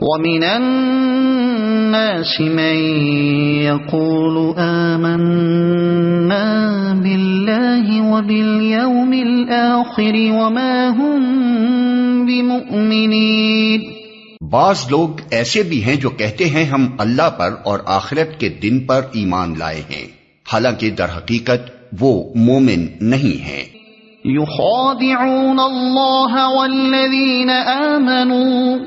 وَمِنَ النَّاسِ مَن يَقُولُ آمَنَّا بِاللَّهِ وَبِالْيَوْمِ الْآخِرِ وَمَا هُمْ بِمُؤْمِنِينَ۔ بعض لوگ ایسے بھی ہیں جو کہتے ہیں ہم اللہ پر اور آخرت کے دن پر ایمان لائے ہیں، حالانکہ در حقیقت وہ مومن نہیں ہیں۔ يُخَادِعُونَ اللَّهَ وَالَّذِينَ آمَنُوا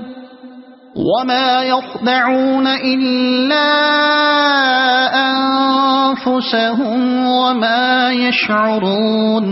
وَمَا يَخْدَعُونَ إِلَّا أَنفُسَهُمْ وَمَا يَشْعُرُونَ۔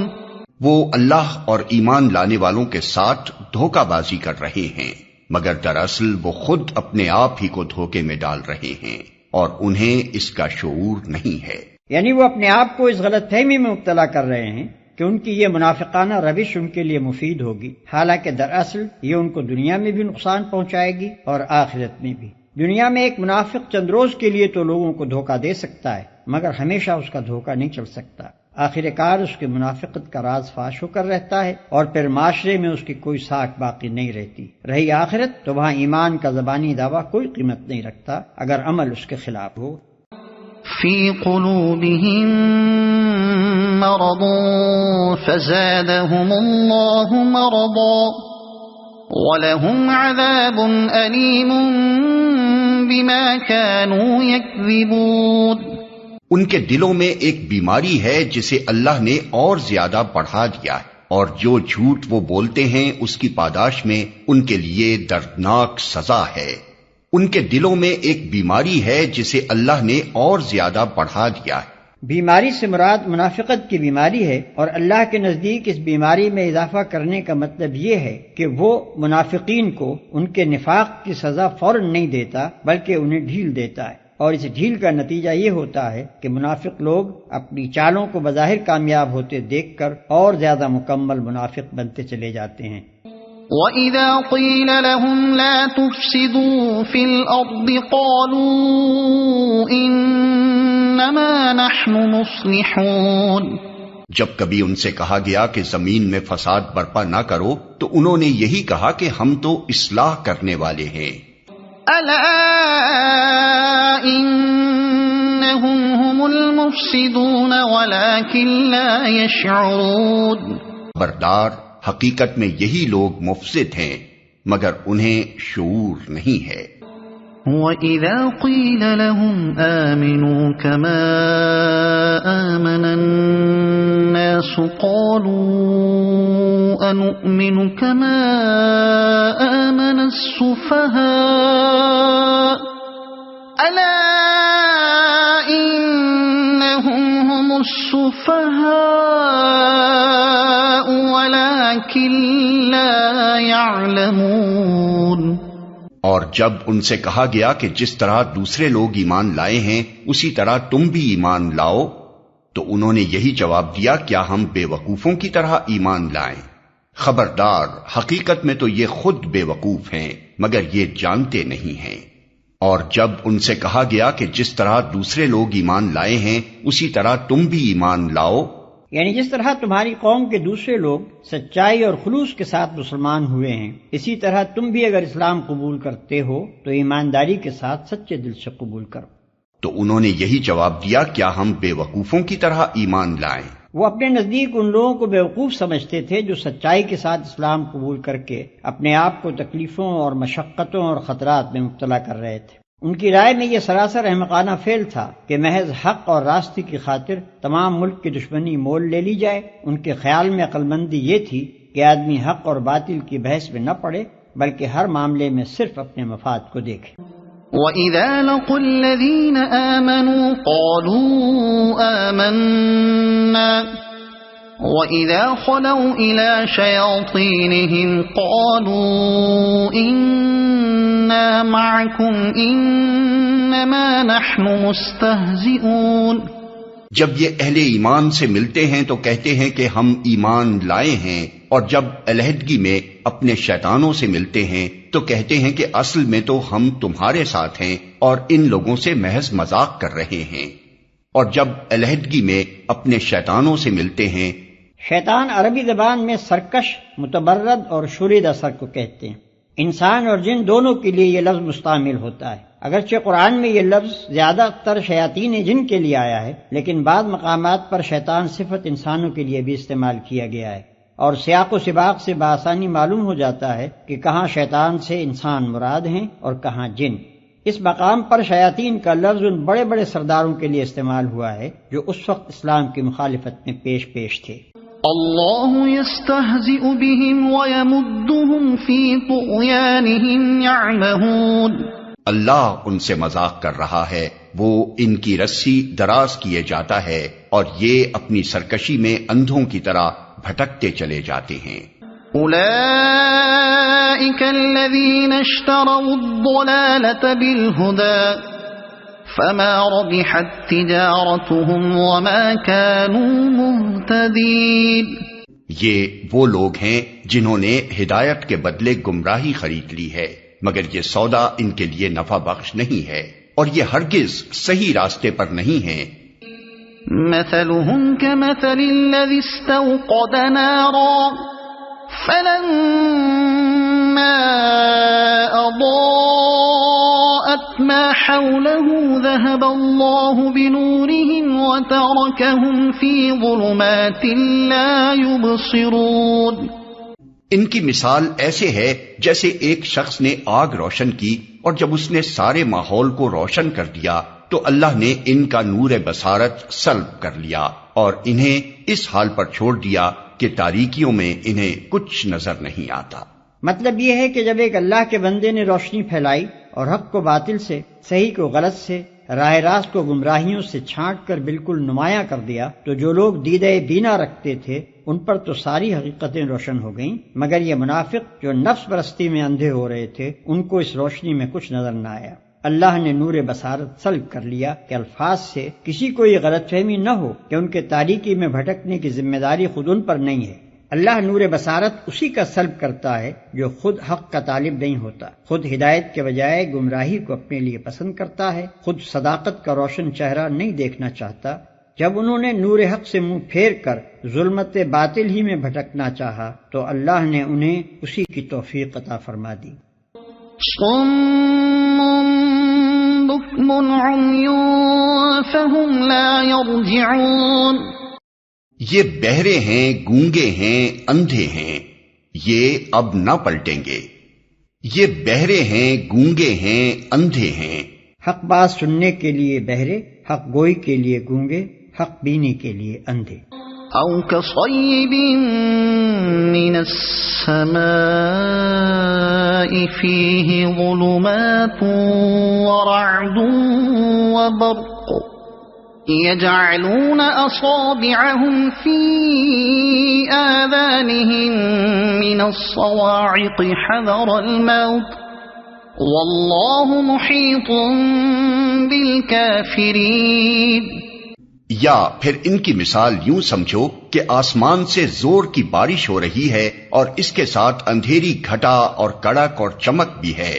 وہ اللہ اور ایمان لانے والوں کے ساتھ دھوکہ بازی کر رہے ہیں، مگر دراصل وہ خود اپنے آپ ہی کو دھوکے میں ڈال رہے ہیں اور انہیں اس کا شعور نہیں ہے۔ یعنی وہ اپنے آپ کو اس غلط فہمی میں مبتلا کر رہے ہیں کہ ان کی یہ منافقانہ روش ان کے لیے مفید ہوگی، حالانکہ دراصل یہ ان کو دنیا میں بھی نقصان پہنچائے گی اور آخرت میں بھی۔ دنیا میں ایک منافق چند روز کے لیے تو لوگوں کو دھوکہ دے سکتا ہے، مگر ہمیشہ اس کا دھوکہ نہیں چل سکتا۔ آخر کار اس کی منافقت کا راز فاش ہو کر رہتا ہے اور پھر معاشرے میں اس کی کوئی ساکھ باقی نہیں رہتی۔ رہی آخرت تو وہاں ایمان کا زبانی دعویٰ کوئی قیمت نہیں رکھتا اگر عمل اس کے خلاف ہو۔ فی قلوبہم مرض فزادہم اللہ مرضا ولہم عذاب علیم بما كانوا یکذبون۔ ان کے دلوں میں ایک بیماری ہے جسے اللہ نے اور زیادہ بڑھا دیا ہے، اور جو جھوٹ وہ بولتے ہیں اس کی پاداش میں ان کے لیے دردناک سزا ہے۔ ان کے دلوں میں ایک بیماری ہے جسے اللہ نے اور زیادہ بڑھا دیا ہے۔ بیماری سے مراد منافقت کی بیماری ہے، اور اللہ کے نزدیک اس بیماری میں اضافہ کرنے کا مطلب یہ ہے کہ وہ منافقین کو ان کے نفاق کی سزا فوراً نہیں دیتا بلکہ انہیں ڈھیل دیتا ہے، اور اس ڈھیل کا نتیجہ یہ ہوتا ہے کہ منافق لوگ اپنی چالوں کو بظاہر کامیاب ہوتے دیکھ کر اور زیادہ مکمل منافق بنتے چلے جاتے ہیں۔ وَإِذَا قِيلَ لَهُمْ لَا تُفْسِدُوا فِي الْأَرْضِ قَالُوا إِنَّمَا نَحْنُ مُصْلِحُونَ۔ جب کبھی ان سے کہا گیا کہ زمین میں فساد برپا نہ کرو تو انہوں نے یہی کہا کہ ہم تو اصلاح کرنے والے ہیں۔ أَلَا إِنَّهُمْ هُمُ الْمُفْسِدُونَ وَلَكِنْ لَا يَشْعُرُونَ۔ خبردار، حقیقت میں یہی لوگ مفسد ہیں مگر انہیں شعور نہیں ہے۔ وَإِذَا قِيلَ لَهُمْ آمِنُوا كَمَا آمَنَ النَّاسُ قَالُوا أَنُؤْمِنُ كَمَا آمَنَ السُّفَهَاءُ أَلَا إِنَّهُمْ هُمُ السُّفَهَاءُ وَلَكِنْ لَا يَعْلَمُونَ۔ اور جب ان سے کہا گیا کہ جس طرح دوسرے لوگ ایمان لائے ہیں اسی طرح تم بھی ایمان لاؤ تو انہوں نے یہی جواب دیا کیا ہم بے وقوفوں کی طرح ایمان لائیں؟ خبردار، حقیقت میں تو یہ خود بے وقوف ہیں مگر یہ جانتے نہیں ہیں۔ اور جب ان سے کہا گیا کہ جس طرح دوسرے لوگ ایمان لائے ہیں اسی طرح تم بھی ایمان لاؤ، یعنی جس طرح تمہاری قوم کے دوسرے لوگ سچائی اور خلوص کے ساتھ مسلمان ہوئے ہیں اسی طرح تم بھی اگر اسلام قبول کرتے ہو تو ایمانداری کے ساتھ سچے دل سے قبول کرو۔ تو انہوں نے یہی جواب دیا کیا ہم بے وقوفوں کی طرح ایمان لائیں؟ وہ اپنے نزدیک ان لوگوں کو بیوقوف سمجھتے تھے جو سچائی کے ساتھ اسلام قبول کر کے اپنے آپ کو تکلیفوں اور مشقتوں اور خطرات میں مبتلا کر رہے تھے۔ ان کی رائے میں یہ سراسر احمقانہ فعل تھا کہ محض حق اور راستے کی خاطر تمام ملک کی دشمنی مول لے لی جائے۔ ان کے خیال میں عقل مندی یہ تھی کہ آدمی حق اور باطل کی بحث میں نہ پڑے بلکہ ہر معاملے میں صرف اپنے مفاد کو دیکھے۔ وَإِذَا لَقُوا الَّذِينَ آمَنُوا قَالُوا آمَنَّا وَإِذَا خَلَوْا إِلَى شَيَاطِينِهِمْ قَالُوا إِنَّا مَعَكُمْ إِنَّمَا نَحْنُ مُسْتَهْزِئُونَ۔ جب یہ اہل ایمان سے ملتے ہیں تو کہتے ہیں کہ ہم ایمان لائے ہیں، اور جب علیحدگی میں اپنے شیطانوں سے ملتے ہیں تو کہتے ہیں کہ اصل میں تو ہم تمہارے ساتھ ہیں اور ان لوگوں سے محض مذاق کر رہے ہیں۔ اور جب علیحدگی میں اپنے شیطانوں سے ملتے ہیں، شیطان عربی زبان میں سرکش، متبرد اور شوریدہ سر کو کہتے ہیں۔ انسان اور جن دونوں کے لیے یہ لفظ مستعمل ہوتا ہے۔ اگرچہ قرآن میں یہ لفظ زیادہ تر شیاطین جن کے لیے آیا ہے، لیکن بعض مقامات پر شیطان صفت انسانوں کے لیے بھی استعمال کیا گیا ہے، اور سیاق و سباق سے بآسانی معلوم ہو جاتا ہے کہ کہاں شیطان سے انسان مراد ہیں اور کہاں جن۔ اس مقام پر شیاطین کا لفظ ان بڑے بڑے سرداروں کے لیے استعمال ہوا ہے جو اس وقت اسلام کی مخالفت میں پیش تھے۔ اللہ یستہزئ بہم ویمدہم فی طغیانہم یعمہون۔ اللہ ان سے مذاق کر رہا ہے، وہ ان کی رسی دراز کیے جاتا ہے اور یہ اپنی سرکشی میں اندھوں کی طرح بھٹکتے چلے جاتے ہیں۔ اولئک الذین اشتروا الضلالة بالہدى فما ربحت تجارتهم وما كانوا مهتدین۔ یہ وہ لوگ ہیں جنہوں نے ہدایت کے بدلے گمراہی خرید لی ہے، مگر یہ سودا ان کے لیے نفع بخش نہیں ہے اور یہ ہرگز صحیح راستے پر نہیں ہیں۔ مثلهم كمثل الذي استوقد نارا فلما أضاءت ما حوله ذهب الله بنورهم وتركهم في ظلمات لا يبصرون۔ ان کی مثال ایسے ہے جیسے ایک شخص نے آگ روشن کی اور جب اس نے سارے ماحول کو روشن کر دیا تو اللہ نے ان کا نور بصارت سلب کر لیا اور انہیں اس حال پر چھوڑ دیا کہ تاریکیوں میں انہیں کچھ نظر نہیں آتا۔ مطلب یہ ہے کہ جب ایک اللہ کے بندے نے روشنی پھیلائی اور حق کو باطل سے، صحیح کو غلط سے، راہ راست کو گمراہیوں سے چھانٹ کر بالکل نمایاں کر دیا تو جو لوگ دیدہ بینا رکھتے تھے ان پر تو ساری حقیقتیں روشن ہو گئیں، مگر یہ منافق جو نفس پرستی میں اندھے ہو رہے تھے ان کو اس روشنی میں کچھ نظر نہ آیا۔ اللہ نے نور بصارت سلب کر لیا کہ الفاظ سے کسی کو یہ غلط فہمی نہ ہو کہ ان کے تاریکی میں بھٹکنے کی ذمہ داری خود ان پر نہیں ہے۔ اللہ نور بصارت اسی کا سلب کرتا ہے جو خود حق کا طالب نہیں ہوتا، خود ہدایت کے بجائے گمراہی کو اپنے لیے پسند کرتا ہے، خود صداقت کا روشن چہرہ نہیں دیکھنا چاہتا۔ جب انہوں نے نور حق سے منہ پھیر کر ظلمت باطل ہی میں بھٹکنا چاہا تو اللہ نے انہیں اسی کی توفیق عطا فرما دی۔ صم بکم عمی فہم لا یرجعون۔ یہ بہرے ہیں، گونگے ہیں، اندھے ہیں، یہ اب نہ پلٹیں گے۔ یہ بہرے ہیں، گونگے ہیں، اندھے ہیں۔ حق بات سننے کے لیے بہرے، حق گوئی کے لیے گونگے، حق بینی کے لیے اندھے۔ او کصیب من السماء فیہ ظلمات ورعد وبرق يجعلون أصابعهم في آذانهم من الصواعق حذر الموت والله محيط بالكافرين۔ یا پھر ان کی مثال یوں سمجھو کہ آسمان سے زور کی بارش ہو رہی ہے اور اس کے ساتھ اندھیری گھٹا اور کڑک اور چمک بھی ہے۔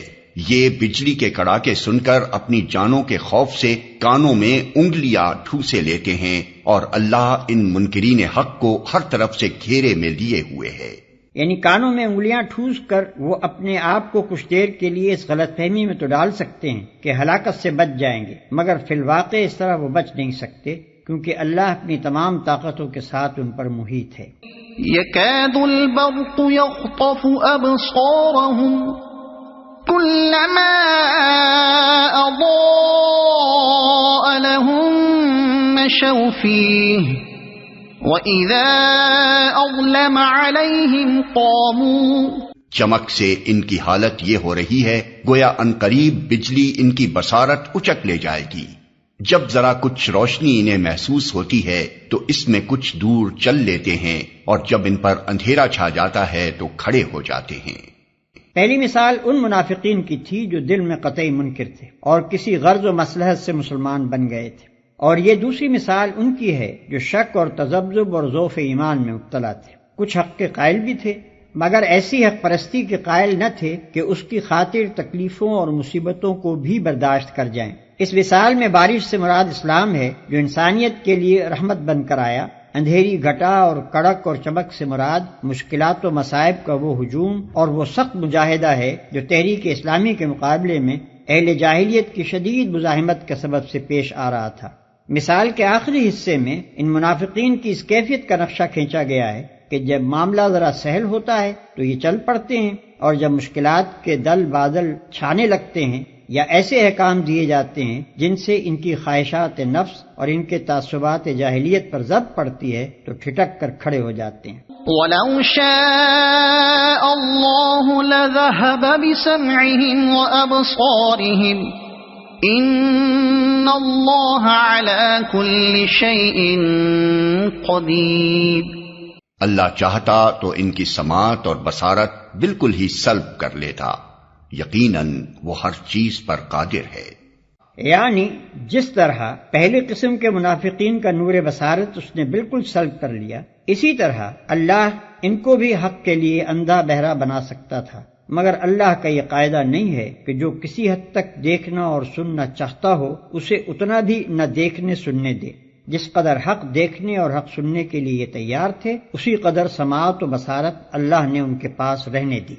یہ بجلی کے کڑاکے سن کر اپنی جانوں کے خوف سے کانوں میں انگلیاں ٹھوسے لیتے ہیں اور اللہ ان منکرین حق کو ہر طرف سے گھیرے میں لیے ہوئے ہے۔ یعنی کانوں میں انگلیاں ٹھوس کر وہ اپنے آپ کو کچھ دیر کے لیے اس غلط فہمی میں تو ڈال سکتے ہیں کہ ہلاکت سے بچ جائیں گے، مگر فی الواقع اس طرح وہ بچ نہیں سکتے کیونکہ اللہ اپنی تمام طاقتوں کے ساتھ ان پر محیط ہے۔ یکاد البرق یخطف ابصارهم كلما أضاء لهم مشوا فيه وإذا أظلم عليهم قاموا۔ چمک سے ان کی حالت یہ ہو رہی ہے گویا عنقریب بجلی ان کی بصارت اچک لے جائے گی۔ جب ذرا کچھ روشنی انہیں محسوس ہوتی ہے تو اس میں کچھ دور چل لیتے ہیں اور جب ان پر اندھیرا چھا جاتا ہے تو کھڑے ہو جاتے ہیں۔ پہلی مثال ان منافقین کی تھی جو دل میں قطعی منکر تھے اور کسی غرض و مصلحت سے مسلمان بن گئے تھے، اور یہ دوسری مثال ان کی ہے جو شک اور تذبذب اور ضعف ایمان میں مبتلا تھے۔ کچھ حق کے قائل بھی تھے مگر ایسی حق پرستی کے قائل نہ تھے کہ اس کی خاطر تکلیفوں اور مصیبتوں کو بھی برداشت کر جائیں۔ اس مثال میں بارش سے مراد اسلام ہے جو انسانیت کے لیے رحمت بن کر آیا اندھیری گھٹا اور کڑک اور چمک سے مراد مشکلات و مصائب کا وہ ہجوم اور وہ سخت مجاہدہ ہے جو تحریک اسلامی کے مقابلے میں اہل جاہلیت کی شدید مزاحمت کے سبب سے پیش آ رہا تھا۔ مثال کے آخری حصے میں ان منافقین کی اس کیفیت کا نقشہ کھینچا گیا ہے کہ جب معاملہ ذرا سہل ہوتا ہے تو یہ چل پڑتے ہیں، اور جب مشکلات کے دل بادل چھانے لگتے ہیں یا ایسے احکام دیے جاتے ہیں جن سے ان کی خواہشات نفس اور ان کے تعصبات جاہلیت پر ضرب پڑتی ہے تو ٹھٹک کر کھڑے ہو جاتے ہیں۔ وَلَوْ شَاءَ اللَّهُ لَذَهَبَ بِسَمْعِهِمْ وَأَبْصَارِهِمْ إِنَّ اللَّهَ عَلَى كُلِّ شَيْءٍ قَدِيرٌ۔ اللہ چاہتا تو ان کی سماعت اور بصارت بالکل ہی سلب کر لیتا، یقیناً وہ ہر چیز پر قادر ہے۔ یعنی جس طرح پہلی قسم کے منافقین کا نور بصارت اس نے بالکل سلب کر لیا، اسی طرح اللہ ان کو بھی حق کے لیے اندھا بہرا بنا سکتا تھا، مگر اللہ کا یہ قاعدہ نہیں ہے کہ جو کسی حد تک دیکھنا اور سننا چاہتا ہو اسے اتنا بھی نہ دیکھنے سننے دے۔ جس قدر حق دیکھنے اور حق سننے کے لیے تیار تھے اسی قدر سماعت و بصارت اللہ نے ان کے پاس رہنے دی۔